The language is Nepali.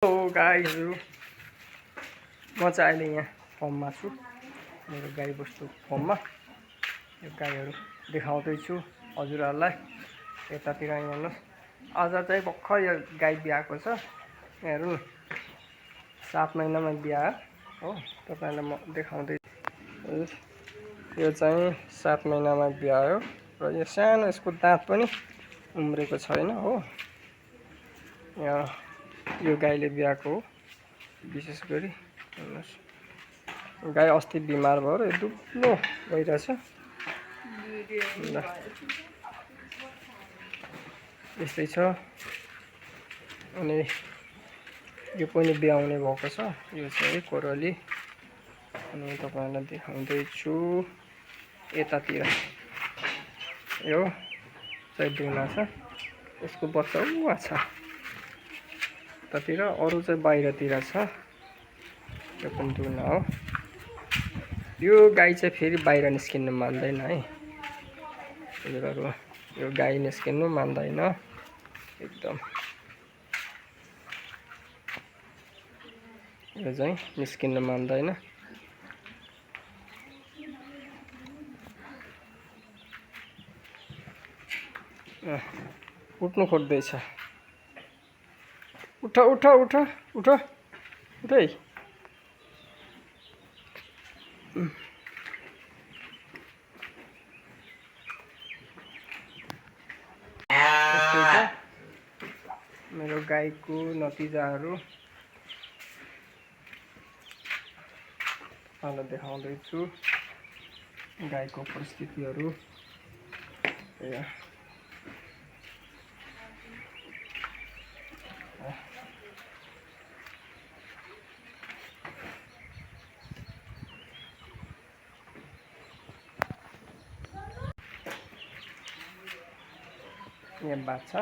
हेलो गाईहरू, म चाहिँ अहिले यहाँ फर्ममा छु। मेरो गाईबस्तु फर्ममा यो गाईहरू देखाउँदैछु हजुरहरूलाई। यतातिर हेर्नुहोस्, आज चाहिँ भर्खर यो गाई ब्याएको छ। हेर्नु 7 महिनामा ब्यायो हो। तपाईँलाई म देखाउँदैछु। यो चाहिँ 7 महिनामा ब्यायो र यो सानो, यसको दाँत पनि उम्रेको छैन हो। यो गाईले ब्याएको हो। विशेष गरी हेर्नुहोस्, गाई अस्ति बिमार भयो र यो दुब्लो भइरहेछ। यस्तै छ। अनि यो पनि ब्याउने भएको छ। यो चाहिँ कोरली। अनि तपाईहरुलाई देखाउँदैछु यतातिर। यो चाहिँ दुना छ। यसको बच्चा उहाँ छ यतातिर, अरू चाहिँ बाहिरतिर छ। यो पनि दुना हो। यो गाई चाहिँ फेरि बाहिर निस्किनु मान्दैन है। यो गाई निस्किनु मान्दैन एकदम। यो चाहिँ निस्किनु मान्दैन। उठ्नु खोज्दैछ। उठ उठ उठ उठ उठ है। मेरो गाईको नतिजाहरू अहिले देखाउँदैछु। गाईको परिस्थितिहरू यहाँ बाछा।